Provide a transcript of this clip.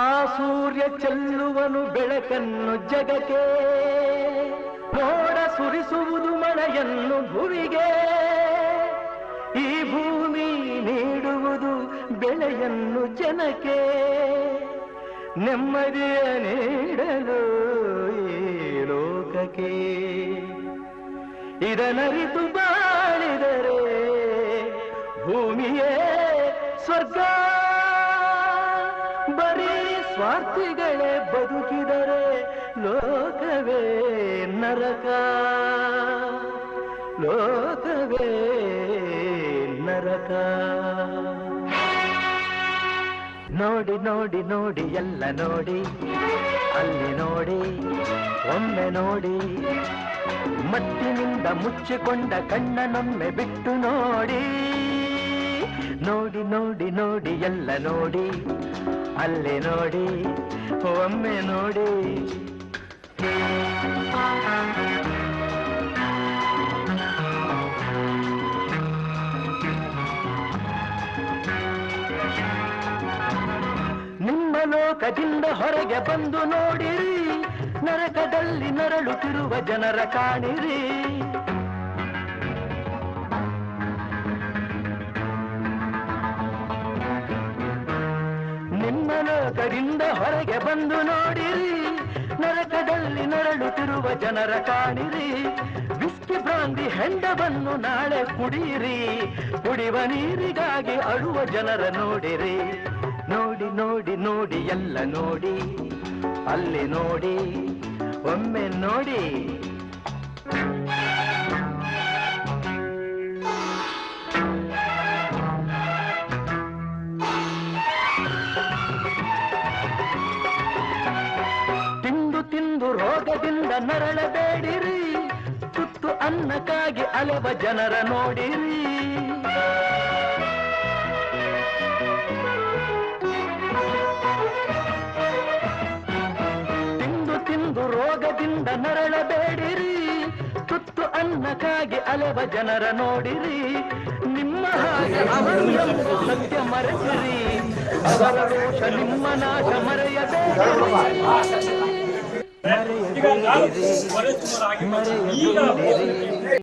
ಆ ಸೂರ್ಯ ಚೆಲ್ಲುವನು ಬೆಳಕನ್ನು ಜಗಕ್ಕೆ, ಮೋಡ ಸುರಿಸುವುದು ಮಳೆಯನ್ನು ಭುವಿಗೆ, ಈ ಭೂಮಿ ನೀಡುವುದು ಬೆಳೆಯನ್ನು ಜನಕ್ಕೆ, ನೆಮ್ಮದಿಯ ನೀಡಲು ಈ ಲೋಕಕ್ಕೆ. ಇದನರಿತು ಬಾಳಿದರೆ ಭೂಮಿಯೇ ಸ್ವರ್ಗ, ಬರೀ ಸ್ವಾರ್ಥಿಗಳೇ ಬದುಕಿದರೆ ಲೋಕವೇ ನರಕ, ಲೋಕವೇ ನರಕ. ನೋಡಿ ನೋಡಿ ನೋಡಿ ಎಲ್ಲ ನೋಡಿ, ಅಲ್ಲಿ ನೋಡಿ ಒಮ್ಮೆ ನೋಡಿ, ಮತ್ತಿನಿಂದ ಮುಚ್ಚಿಕೊಂಡ ಕಣ್ಣನೊಮ್ಮೆ ಬಿಟ್ಟು ನೋಡಿ, ನೋಡಿ ನೋಡಿ ನೋಡಿ ಎಲ್ಲ ನೋಡಿ, ಅಲ್ಲಿ ನೋಡಿ ಒಮ್ಮೆ ನೋಡಿ. ನಿಮ್ಮ ಲೋಕದಿಂದ ಹೊರಗೆ ಬಂದು ನೋಡಿರಿ, ನರಕದಲ್ಲಿ ನರಳುತ್ತಿರುವ ಜನರ ಕಾಣಿರಿ. ನಿಮ್ಮ ಲೋಕದಿಂದ ಹೊರಗೆ ಬಂದು ನೋಡಿರಿ, ನರಕದಲ್ಲಿ ನರಳುತ್ತಿರುವ ಜನರ ಕಾಣಿರಿ. ವಿಸ್ಕಿ ಬ್ರಾಂದಿ ಹೆಂಡವನ್ನು ನಾಳೆ ಕುಡಿಯಿರಿ, ಕುಡಿಯುವ ನೀರಿಗಾಗಿ ಅಳುವ ಜನರ ನೋಡಿರಿ. ನೋಡಿ ನೋಡಿ ನೋಡಿ ಎಲ್ಲ ನೋಡಿ, ಅಲ್ಲಿ ನೋಡಿ ಒಮ್ಮೆ ನೋಡಿ. ತಿಂದು ತಿಂದು ರೋಗದಿಂದ ನರಳಬೇಡಿರಿ, ತುತ್ತು ಅನ್ನಕ್ಕಾಗಿ ಅಲೆವ ಜನರ ನೋಡಿರಿ. ರೋಗದಿಂದ ನರಳಬೇಡಿರಿ, ತುತ್ತು ಅನ್ನಕ್ಕಾಗಿ ಅಲೆವ ಜನರ ನೋಡಿರಿ. ನಿಮ್ಮ ಹಾಗೆ ಅವರು ಎಂಬುದು ಸತ್ಯ ಮರೆಸಿರಿ, ಅವರ ರೋಷ ನಿಮ್ಮ ನಾಶ ಮರೆಯಬೇಡಿರಿ.